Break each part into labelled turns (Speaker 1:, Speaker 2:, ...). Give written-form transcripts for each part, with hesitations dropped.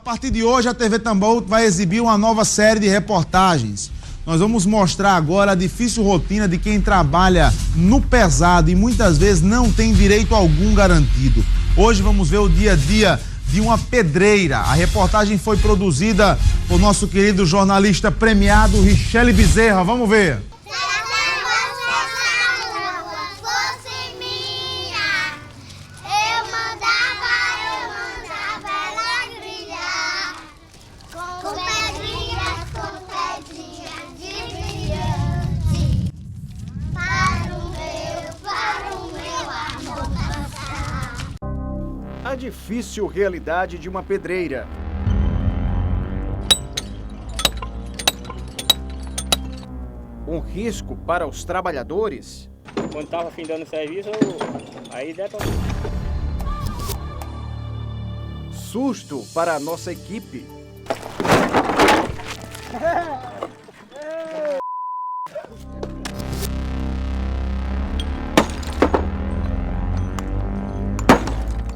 Speaker 1: A partir de hoje, a TV Tambaú vai exibir uma nova série de reportagens. Nós vamos mostrar agora a difícil rotina de quem trabalha no pesado e muitas vezes não tem direito algum garantido. Hoje vamos ver o dia a dia de uma pedreira. A reportagem foi produzida por nosso querido jornalista premiado Richelle Bezerra. Vamos ver.
Speaker 2: A difícil realidade de uma pedreira. Um risco para os trabalhadores.
Speaker 3: Quando estava findando o serviço, aí detonou.
Speaker 2: Susto para a nossa equipe.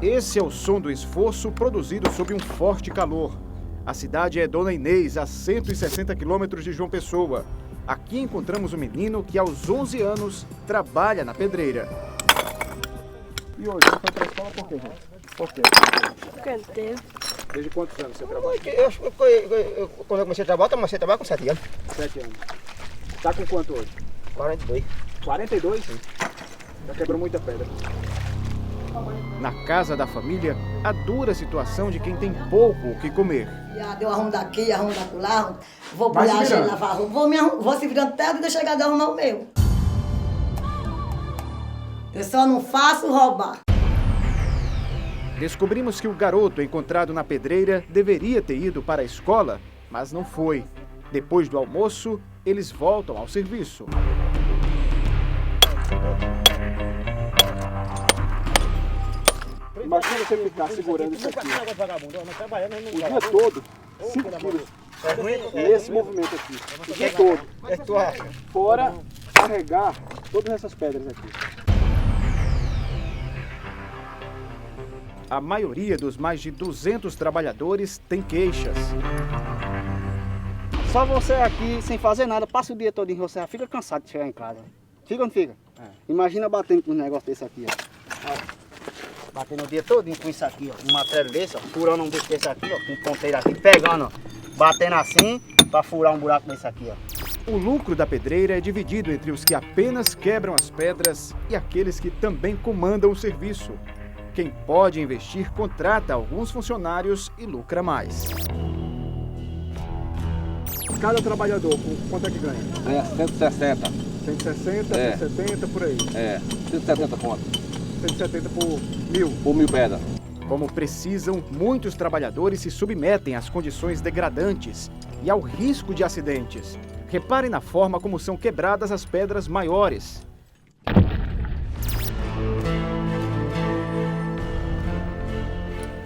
Speaker 2: Esse é o som do esforço produzido sob um forte calor. A cidade é Dona Inês, a 160 quilômetros de João Pessoa. Aqui encontramos um menino que aos 11 anos trabalha na pedreira. E hoje você foi para a escola por quê, gente? Por quê?
Speaker 4: Porque não teve.
Speaker 2: Desde quantos anos você trabalha?
Speaker 5: Quando eu comecei a trabalhar com 7 anos.
Speaker 2: 7 anos. Tá com quanto hoje?
Speaker 5: 42.
Speaker 2: 42? Sim. Já quebrou muita pedra. Na casa da família, a dura situação de quem tem pouco o que comer.
Speaker 6: Deu arrumo daqui, arrumo lá, vou pular a gente, lavar roupa, vou se virando até de chegar a arrumar o meu. Eu só não faço roubar.
Speaker 2: Descobrimos que o garoto encontrado na pedreira deveria ter ido para a escola, mas não foi. Depois do almoço, eles voltam ao serviço. Imagina você ficar segurando isso aqui o dia todo, 5 quilos, nesse movimento aqui, o dia todo. Fora carregar todas essas pedras aqui. A maioria dos mais de 200 trabalhadores tem queixas.
Speaker 7: Só você aqui, sem fazer nada, passa o dia todo em você, já fica cansado de chegar em casa. Fica ou não fica? É. Imagina batendo com um negócio desse aqui, ó. Batendo o dia todo com isso aqui, ó, um martelo desse, ó, furando um bicho desse aqui, ó, com um ponteiro aqui, pegando, ó, batendo assim, para furar um buraco desse aqui, ó.
Speaker 2: O lucro da pedreira é dividido entre os que apenas quebram as pedras e aqueles que também comandam o serviço. Quem pode investir contrata alguns funcionários e lucra mais. Cada trabalhador, quanto é que ganha?
Speaker 8: É 160.
Speaker 2: 160,
Speaker 8: É.
Speaker 2: 170, por aí.
Speaker 8: É, 170 conto.
Speaker 2: 170 por mil.
Speaker 8: Por 1000 pedras.
Speaker 2: Como precisam, muitos trabalhadores se submetem às condições degradantes e ao risco de acidentes. Reparem na forma como são quebradas as pedras maiores.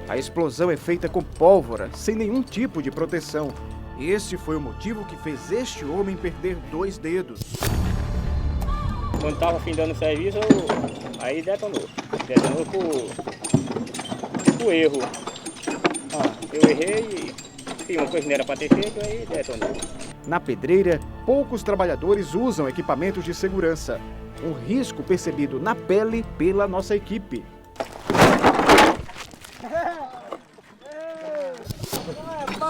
Speaker 2: A explosão é feita com pólvora, sem nenhum tipo de proteção. Esse foi o motivo que fez este homem perder 2 dedos.
Speaker 3: Quando estava findando o serviço, aí detonou. Detonou por erro. Eu errei e fiz uma coisa que não era para ter feito, aí detonou.
Speaker 2: Na pedreira, poucos trabalhadores usam equipamentos de segurança. Um risco percebido na pele pela nossa equipe.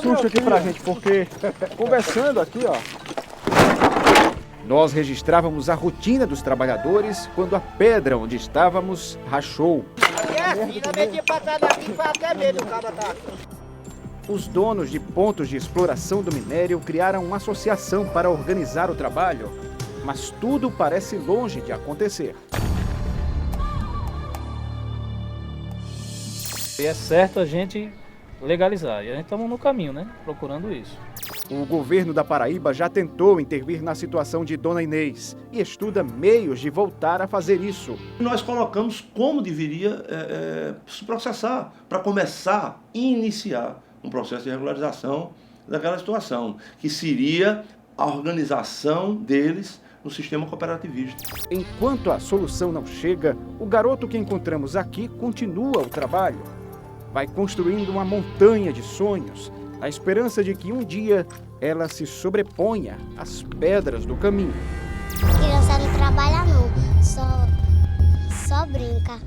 Speaker 2: Susto aqui pra gente, porque conversando aqui, ó, nós registrávamos a rotina dos trabalhadores quando a pedra onde estávamos rachou. Os donos de pontos de exploração do minério criaram uma associação para organizar o trabalho, mas tudo parece longe de acontecer.
Speaker 9: E é certo a gente legalizar, e a gente estamos no caminho, né? Procurando isso.
Speaker 2: O governo da Paraíba já tentou intervir na situação de Dona Inês e estuda meios de voltar a fazer isso.
Speaker 10: Nós colocamos como deveria se processar para começar a iniciar um processo de regularização daquela situação, que seria a organização deles no sistema cooperativista.
Speaker 2: Enquanto a solução não chega, o garoto que encontramos aqui continua o trabalho. vai construindo uma montanha de sonhos, na esperança de que um dia ela se sobreponha às pedras do caminho.
Speaker 4: A criança não trabalha não, só brinca.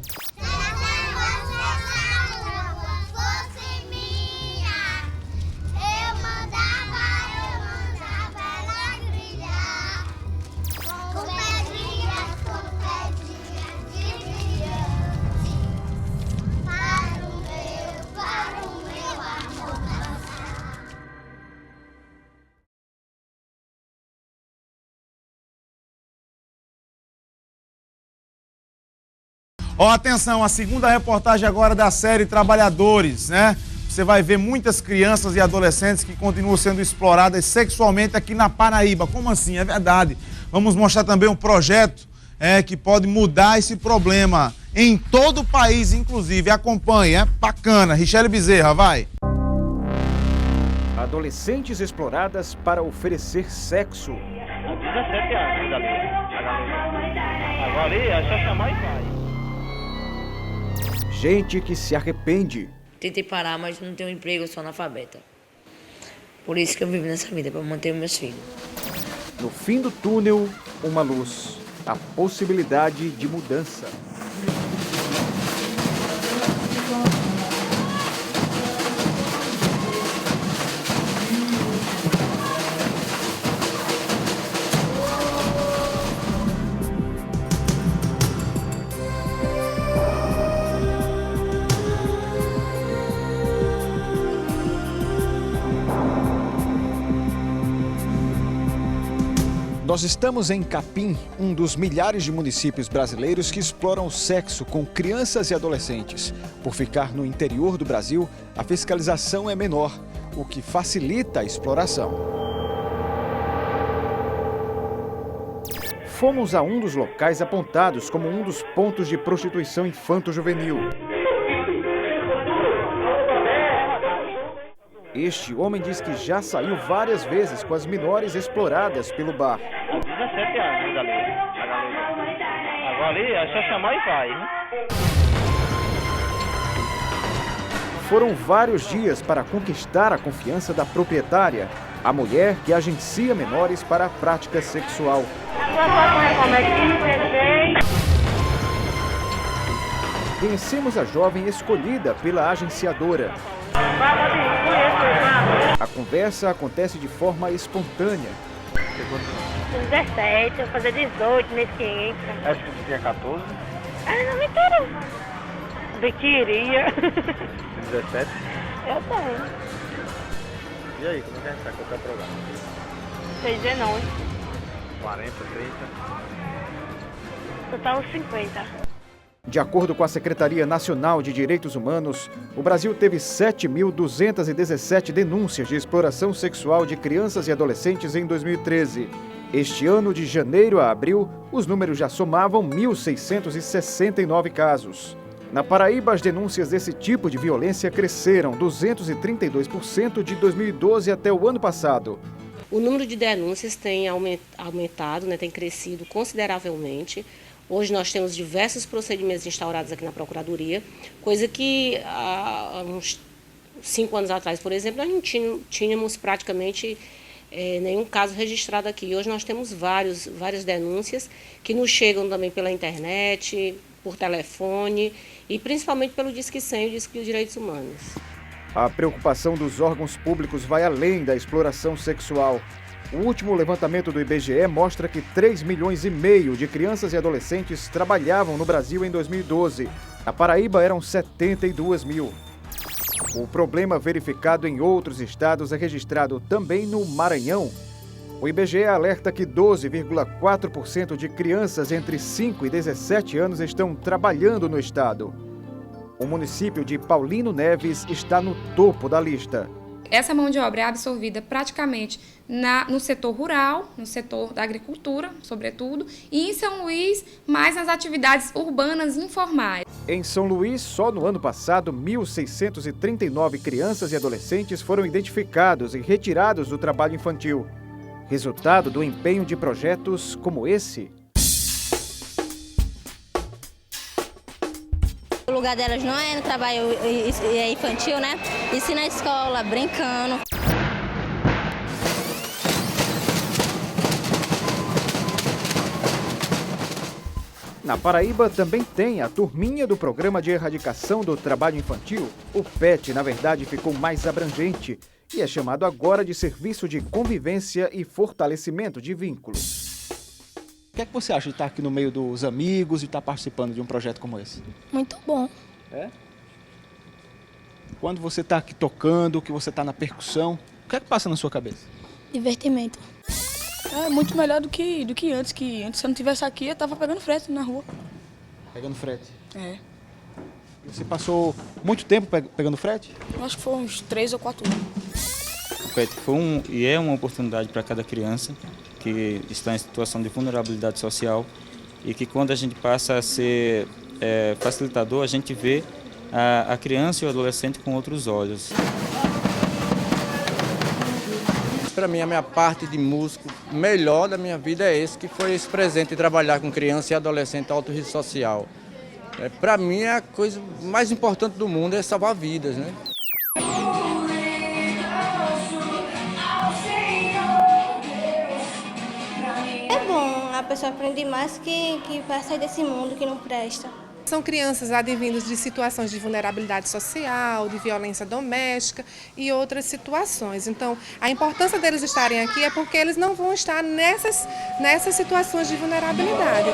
Speaker 1: Ó, atenção, a segunda reportagem agora da série Trabalhadores, né? Você vai ver muitas crianças e adolescentes que continuam sendo exploradas sexualmente aqui na Paraíba. Como assim? É verdade. Vamos mostrar também um projeto que pode mudar esse problema em todo o país, inclusive. Acompanhe, é bacana. Richelle Bezerra, vai.
Speaker 2: Adolescentes exploradas para oferecer sexo.
Speaker 3: 17 anos, agora ali é só chamar e vai.
Speaker 2: Gente que se arrepende.
Speaker 11: Tentei parar, mas não tenho emprego, eu sou analfabeta. Por isso que eu vivo nessa vida, para manter os meus filhos.
Speaker 2: No fim do túnel, uma luz. A possibilidade de mudança. Nós estamos em Capim, um dos milhares de municípios brasileiros que exploram o sexo com crianças e adolescentes. Por ficar no interior do Brasil, a fiscalização é menor, o que facilita a exploração. Fomos a um dos locais apontados como um dos pontos de prostituição infanto-juvenil. Este homem diz que já saiu várias vezes com as menores exploradas pelo bar.
Speaker 3: 17 anos, galera. Agora ali é só chamar e vai, né?
Speaker 2: Foram vários dias para conquistar a confiança da proprietária, a mulher que agencia menores para a prática sexual. Conhecemos a jovem escolhida pela agenciadora. A conversa acontece de forma espontânea.
Speaker 4: 17, vou fazer 18 mês que entra.
Speaker 3: Acho que você tinha 14.
Speaker 4: Não me quero. Eu queria.
Speaker 3: 17?
Speaker 4: Eu tenho.
Speaker 3: E aí, como é que a gente tá com o teu programa?
Speaker 4: 19.
Speaker 3: 40, 30.
Speaker 4: Total 50.
Speaker 2: De acordo com a Secretaria Nacional de Direitos Humanos, o Brasil teve 7.217 denúncias de exploração sexual de crianças e adolescentes em 2013. Este ano, de janeiro a abril, os números já somavam 1.669 casos. Na Paraíba, as denúncias desse tipo de violência cresceram 232% de 2012 até o ano passado.
Speaker 12: O número de denúncias tem aumentado, tem crescido consideravelmente. Hoje nós temos diversos procedimentos instaurados aqui na Procuradoria, coisa que há uns 5 anos atrás, por exemplo, nós não tínhamos praticamente nenhum caso registrado aqui. Hoje nós temos várias denúncias que nos chegam também pela internet, por telefone e principalmente pelo Disque 100 e o Disque de Direitos Humanos.
Speaker 2: A preocupação dos órgãos públicos vai além da exploração sexual. O último levantamento do IBGE mostra que 3,5 milhões de crianças e adolescentes trabalhavam no Brasil em 2012. Na Paraíba eram 72 mil. O problema verificado em outros estados é registrado também no Maranhão. O IBGE alerta que 12,4% de crianças entre 5 e 17 anos estão trabalhando no estado. O município de Paulino Neves está no topo da lista.
Speaker 13: Essa mão de obra é absorvida praticamente no setor rural, no setor da agricultura, sobretudo, e em São Luís, mais nas atividades urbanas informais.
Speaker 2: Em São Luís, só no ano passado, 1.639 crianças e adolescentes foram identificados e retirados do trabalho infantil. Resultado do empenho de projetos como esse.
Speaker 14: O lugar delas não é no trabalho infantil, né? E sim na escola, brincando.
Speaker 2: Na Paraíba também tem a turminha do Programa de Erradicação do Trabalho Infantil. O PET, na verdade, ficou mais abrangente e é chamado agora de Serviço de Convivência e Fortalecimento de Vínculos.
Speaker 7: O que é que você acha de estar aqui no meio dos amigos e estar participando de um projeto como esse?
Speaker 14: Muito bom.
Speaker 7: É? Quando você está aqui tocando, que você está na percussão, o que é que passa na sua cabeça?
Speaker 14: Divertimento.
Speaker 15: É muito melhor do que antes, que antes se eu não estivesse aqui, eu estava pegando frete na rua.
Speaker 7: Pegando frete?
Speaker 15: É.
Speaker 7: Você passou muito tempo pegando frete?
Speaker 15: Eu acho que foi uns 3 ou 4 anos.
Speaker 16: O PET foi e é uma oportunidade para cada criança que está em situação de vulnerabilidade social e que quando a gente passa a ser facilitador, a gente vê a criança e o adolescente com outros olhos.
Speaker 17: Para mim, a minha parte de músico melhor da minha vida é esse, que foi esse presente de trabalhar com criança e adolescente alto risco social. Para mim, a coisa mais importante do mundo é salvar vidas, né?
Speaker 14: É bom, a pessoa aprende mais que vai sair desse mundo que não presta.
Speaker 18: São crianças advindas de situações de vulnerabilidade social, de violência doméstica e outras situações. Então, a importância deles estarem aqui é porque eles não vão estar nessas situações de vulnerabilidade.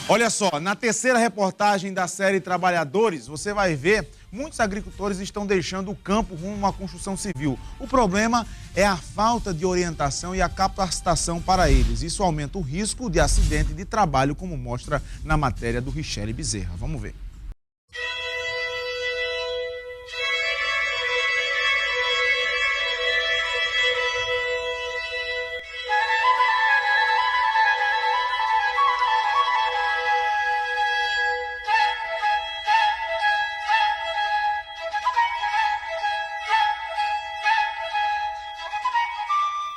Speaker 1: Olha só, na terceira reportagem da série Trabalhadores, você vai ver muitos agricultores estão deixando o campo rumo à construção civil. O problema é a falta de orientação e a capacitação para eles. Isso aumenta o risco de acidente de trabalho, como mostra na matéria do Richelle Bezerra. Vamos ver.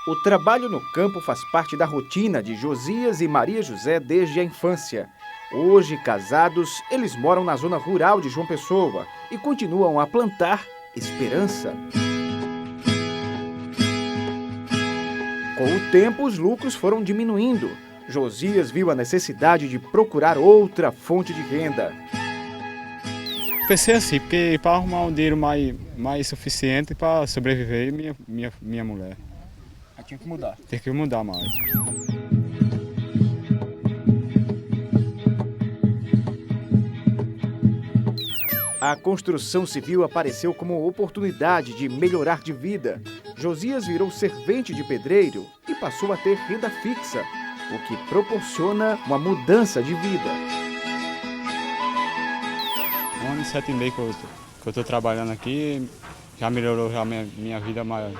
Speaker 2: O trabalho no campo faz parte da rotina de Josias e Maria José desde a infância. Hoje, casados, eles moram na zona rural de João Pessoa e continuam a plantar esperança. Com o tempo, os lucros foram diminuindo. Josias viu a necessidade de procurar outra fonte de renda.
Speaker 19: Pensei assim, porque para arrumar um dinheiro mais suficiente para sobreviver, minha mulher.
Speaker 7: Tinha que mudar.
Speaker 19: Tem que mudar mais.
Speaker 2: A construção civil apareceu como oportunidade de melhorar de vida. Josias virou servente de pedreiro e passou a ter renda fixa, o que proporciona uma mudança de vida.
Speaker 19: 1 ano e 7 meses que eu estou trabalhando aqui, já melhorou já minha vida mais.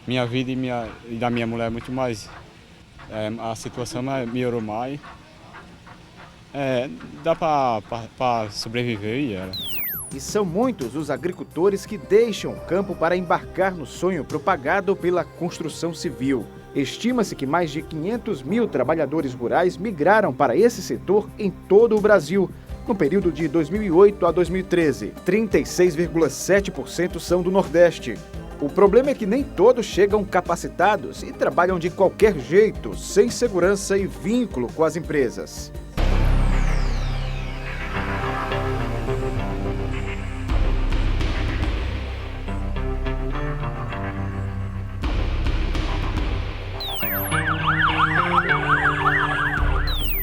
Speaker 19: Minha vida e da minha mulher muito mais. A situação melhorou mais. Dá para sobreviver e ela.
Speaker 2: E são muitos os agricultores que deixam o campo para embarcar no sonho propagado pela construção civil. Estima-se que mais de 500 mil trabalhadores rurais migraram para esse setor em todo o Brasil. No período de 2008 a 2013, 36,7% são do Nordeste. O problema é que nem todos chegam capacitados e trabalham de qualquer jeito, sem segurança e vínculo com as empresas.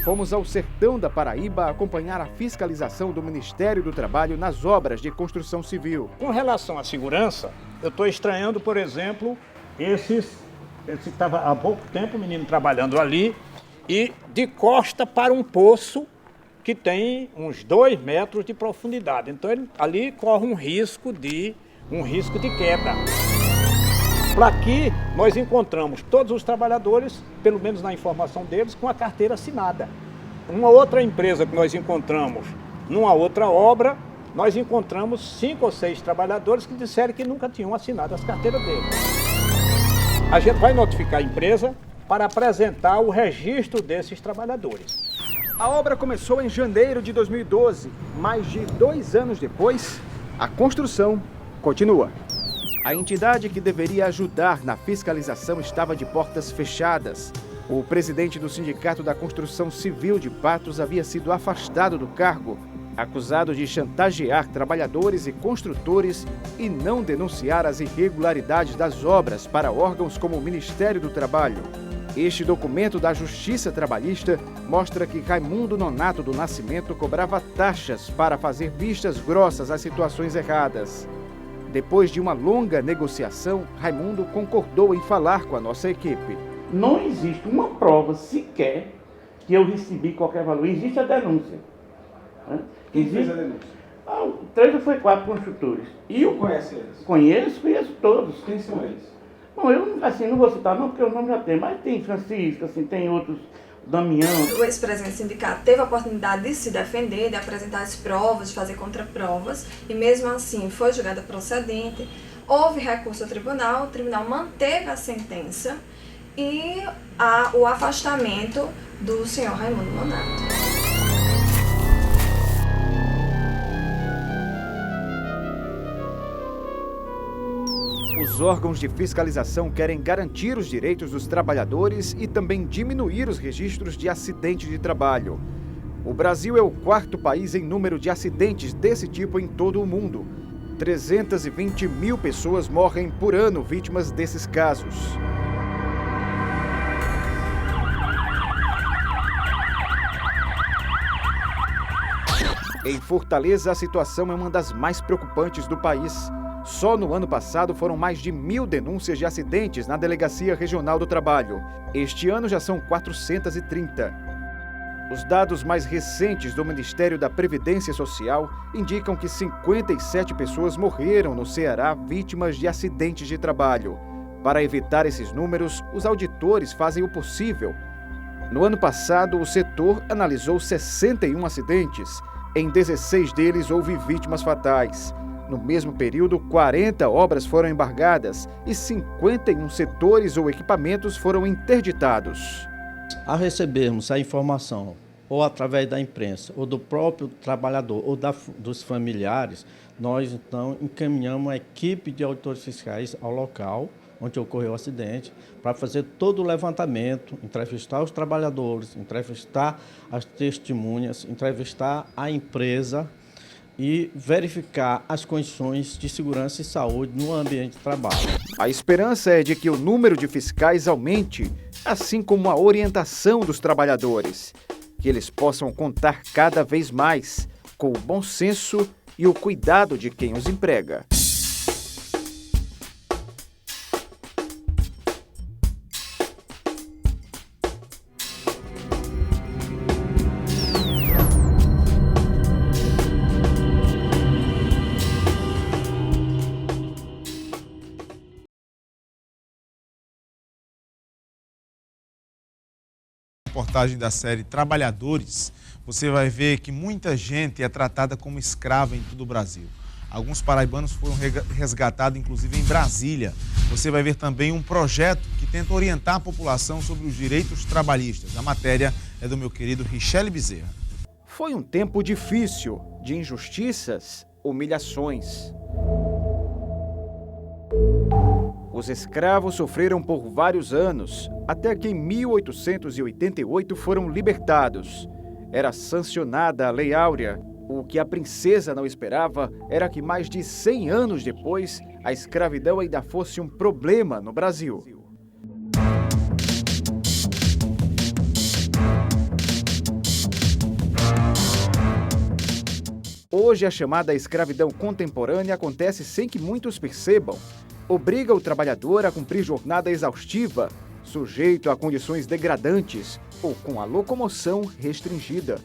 Speaker 2: Fomos ao sertão da Paraíba acompanhar a fiscalização do Ministério do Trabalho nas obras de construção civil.
Speaker 20: Com relação à segurança, eu estou estranhando, por exemplo, esse estava há pouco tempo o menino trabalhando ali e de costa para um poço que tem uns 2 metros de profundidade. Então ele ali corre um risco de queda. exemplo, aqui nós encontramos todos os trabalhadores, pelo menos na informação deles, com a carteira assinada. Uma outra empresa que nós encontramos numa outra obra, nós encontramos 5 ou 6 trabalhadores que disseram que nunca tinham assinado as carteiras deles. A gente vai notificar a empresa para apresentar o registro desses trabalhadores.
Speaker 2: A obra começou em janeiro de 2012. Mais de 2 anos depois, a construção continua. A entidade que deveria ajudar na fiscalização estava de portas fechadas. O presidente do Sindicato da Construção Civil de Patos havia sido afastado do cargo, acusado de chantagear trabalhadores e construtores e não denunciar as irregularidades das obras para órgãos como o Ministério do Trabalho. Este documento da Justiça Trabalhista mostra que Raimundo Nonato do Nascimento cobrava taxas para fazer vistas grossas às situações erradas. Depois de uma longa negociação, Raimundo concordou em falar com a nossa equipe.
Speaker 21: Não existe uma prova sequer que eu recebi qualquer valor. Existe a denúncia.
Speaker 2: Quem fez a denúncia?
Speaker 21: 3 ou 4 construtores. E eu
Speaker 2: conhece eles?
Speaker 21: Conheço todos.
Speaker 2: Quem são eles?
Speaker 21: Bom, eu assim, não vou citar não, porque o nome já tem, mas tem Francisco, assim, tem outros, Damião.
Speaker 22: O ex-presidente do sindicato teve a oportunidade de se defender, de apresentar as provas, de fazer contraprovas, e mesmo assim foi julgada procedente. Houve recurso ao tribunal, o tribunal manteve a sentença e o afastamento do senhor Raimundo Nonato.
Speaker 2: Os órgãos de fiscalização querem garantir os direitos dos trabalhadores e também diminuir os registros de acidentes de trabalho. O Brasil é o 4º país em número de acidentes desse tipo em todo o mundo. 320 mil pessoas morrem por ano vítimas desses casos. Em Fortaleza, a situação é uma das mais preocupantes do país. Só no ano passado foram mais de 1.000 denúncias de acidentes na Delegacia Regional do Trabalho. Este ano já são 430. Os dados mais recentes do Ministério da Previdência Social indicam que 57 pessoas morreram no Ceará vítimas de acidentes de trabalho. Para evitar esses números, os auditores fazem o possível. No ano passado, o setor analisou 61 acidentes. Em 16 deles houve vítimas fatais. No mesmo período, 40 obras foram embargadas e 51 setores ou equipamentos foram interditados.
Speaker 23: Ao recebermos a informação, ou através da imprensa, ou do próprio trabalhador, ou dos familiares, nós então encaminhamos uma equipe de auditores fiscais ao local onde ocorreu o acidente, para fazer todo o levantamento, entrevistar os trabalhadores, entrevistar as testemunhas, entrevistar a empresa, e verificar as condições de segurança e saúde no ambiente de trabalho.
Speaker 2: A esperança é de que o número de fiscais aumente, assim como a orientação dos trabalhadores, que eles possam contar cada vez mais com o bom senso e o cuidado de quem os emprega.
Speaker 1: Reportagem da série Trabalhadores, você vai ver que muita gente é tratada como escrava em todo o Brasil. Alguns paraibanos foram resgatados, inclusive em Brasília. Você vai ver também um projeto que tenta orientar a população sobre os direitos trabalhistas. A matéria é do meu querido Richelle Bezerra.
Speaker 2: Foi um tempo difícil, de injustiças, humilhações. Os escravos sofreram por vários anos, até que em 1888 foram libertados. Era sancionada a Lei Áurea. O que a princesa não esperava era que mais de 100 anos depois, a escravidão ainda fosse um problema no Brasil. Hoje, a chamada escravidão contemporânea acontece sem que muitos percebam. Obriga o trabalhador a cumprir jornada exaustiva, sujeito a condições degradantes ou com a locomoção restringida.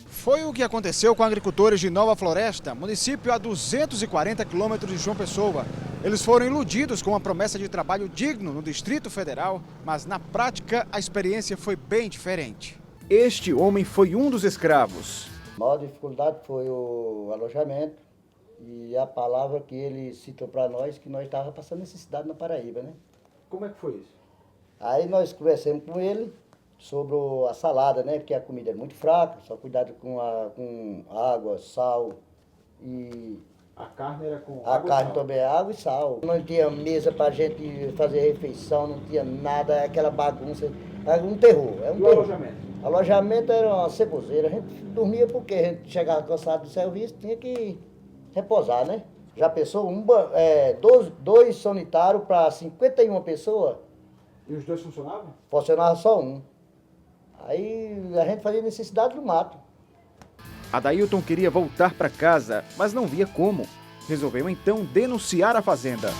Speaker 2: Foi o que aconteceu com agricultores de Nova Floresta, município a 240 quilômetros de João Pessoa. Eles foram iludidos com a promessa de trabalho digno no Distrito Federal, mas na prática a experiência foi bem diferente. Este homem foi um dos escravos.
Speaker 5: A maior dificuldade foi o alojamento e a palavra que ele citou para nós, que nós estávamos passando necessidade na Paraíba, né?
Speaker 2: Como é que foi isso?
Speaker 5: Aí nós conversamos com ele sobre a salada, né? Porque a comida é muito fraca, só cuidado com água, sal e...
Speaker 2: A carne era com
Speaker 5: água. A carne também é água e sal. Não tinha mesa para a gente fazer refeição, não tinha nada, aquela bagunça. Era um terror.
Speaker 2: E o alojamento?
Speaker 5: O alojamento era uma ceboseira. A gente dormia porque a gente chegava cansado do serviço, tinha que repousar, né? Já pensou? Dois sanitários para 51 pessoas.
Speaker 2: E os dois funcionavam?
Speaker 5: Funcionava só um. Aí a gente fazia necessidade no mato.
Speaker 2: Adailton queria voltar para casa, mas não via como. Resolveu então denunciar a fazenda.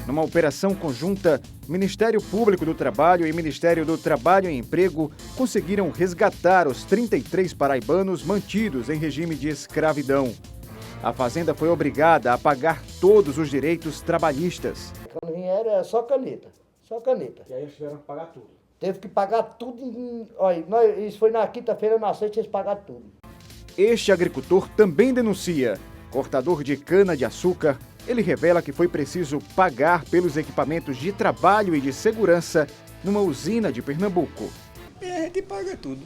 Speaker 2: Numa operação conjunta, Ministério Público do Trabalho e Ministério do Trabalho e Emprego conseguiram resgatar os 33 paraibanos mantidos em regime de escravidão. A fazenda foi obrigada a pagar todos os direitos trabalhistas.
Speaker 5: Quando vieram era só caneta.
Speaker 2: E aí eles tiveram que pagar tudo.
Speaker 5: Teve que pagar tudo. Olha, isso foi na quinta-feira, na sexta eles pagaram tudo.
Speaker 2: Este agricultor também denuncia. Cortador de cana-de-açúcar, ele revela que foi preciso pagar pelos equipamentos de trabalho e de segurança numa usina de Pernambuco.
Speaker 6: A gente paga tudo.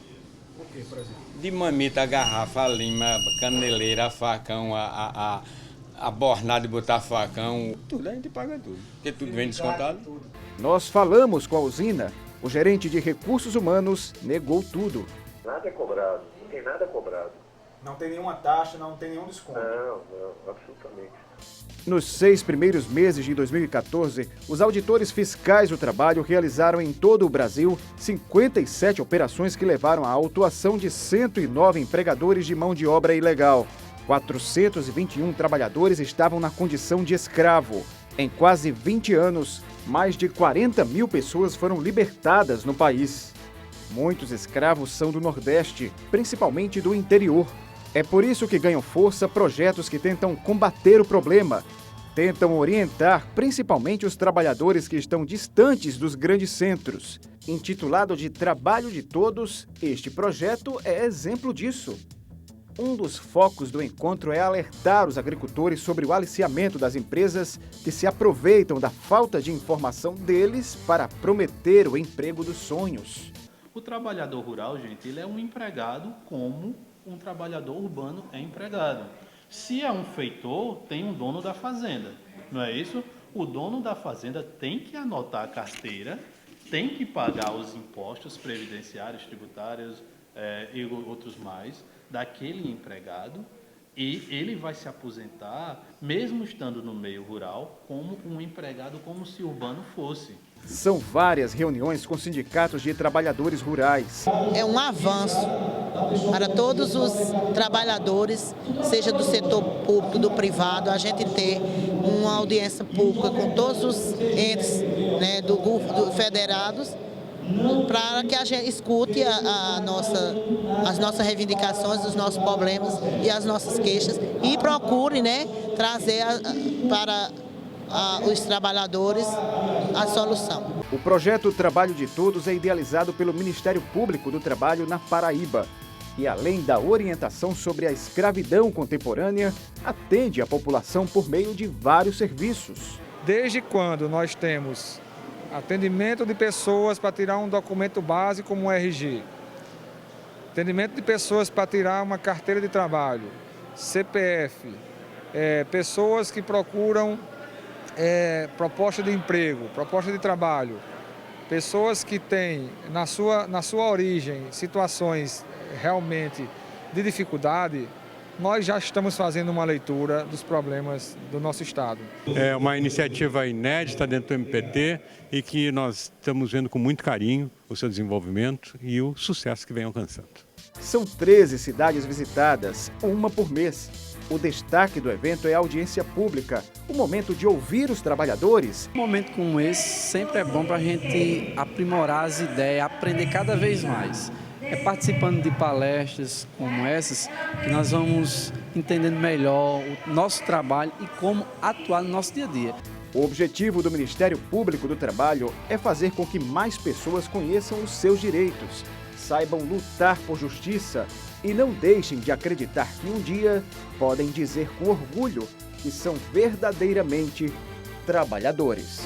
Speaker 2: O que, por exemplo?
Speaker 6: De mamita, garrafa, lima, caneleira, facão, a bornada de botar facão, tudo a gente paga tudo. Porque tudo vem descontado.
Speaker 2: Nós falamos com a usina. O gerente de recursos humanos negou tudo.
Speaker 8: Nada é cobrado, não tem nada cobrado.
Speaker 2: Não tem nenhuma taxa, não tem nenhum desconto.
Speaker 8: Não, absolutamente.
Speaker 2: Nos 6 primeiros meses de 2014, os auditores fiscais do trabalho realizaram em todo o Brasil 57 operações que levaram à autuação de 109 empregadores de mão de obra ilegal. 421 trabalhadores estavam na condição de escravo. Em quase 20 anos, mais de 40 mil pessoas foram libertadas no país. Muitos escravos são do Nordeste, principalmente do interior. É por isso que ganham força projetos que tentam combater o problema, tentam orientar principalmente os trabalhadores que estão distantes dos grandes centros. Intitulado de Trabalho de Todos, este projeto é exemplo disso. Um dos focos do encontro é alertar os agricultores sobre o aliciamento das empresas que se aproveitam da falta de informação deles para prometer o emprego dos sonhos.
Speaker 24: O trabalhador rural, gente, ele é um empregado como um trabalhador urbano é empregado. Se é um feitor, tem um dono da fazenda, não é isso? O dono da fazenda tem que anotar a carteira, tem que pagar os impostos previdenciários, tributários e outros mais daquele empregado, e ele vai se aposentar, mesmo estando no meio rural, como um empregado, como se urbano fosse.
Speaker 2: São várias reuniões com sindicatos de trabalhadores rurais.
Speaker 25: É um avanço para todos os trabalhadores, seja do setor público, do privado, a gente ter uma audiência pública com todos os entes, né, do federados, para que a gente escute as nossas reivindicações, os nossos problemas e as nossas queixas e procure, né, trazer para os trabalhadores a solução.
Speaker 2: O projeto Trabalho de Todos é idealizado pelo Ministério Público do Trabalho na Paraíba e, além da orientação sobre a escravidão contemporânea, atende a população por meio de vários serviços.
Speaker 26: Desde quando nós temos atendimento de pessoas para tirar um documento básico como um RG, atendimento de pessoas para tirar uma carteira de trabalho, CPF, pessoas que procuram proposta de emprego, proposta de trabalho, pessoas que têm na sua origem situações realmente de dificuldade, nós já estamos fazendo uma leitura dos problemas do nosso Estado.
Speaker 27: É uma iniciativa inédita dentro do MPT e que nós estamos vendo com muito carinho o seu desenvolvimento e o sucesso que vem alcançando.
Speaker 2: São 13 cidades visitadas, uma por mês. O destaque do evento é a audiência pública, o momento de ouvir os trabalhadores.
Speaker 28: Um momento como esse sempre é bom para a gente aprimorar as ideias, aprender cada vez mais.
Speaker 3: É participando de palestras como essas que nós vamos entendendo melhor o nosso trabalho e como atuar no nosso dia a dia.
Speaker 2: O objetivo do Ministério Público do Trabalho é fazer com que mais pessoas conheçam os seus direitos, saibam lutar por justiça e não deixem de acreditar que um dia podem dizer com orgulho que são verdadeiramente trabalhadores.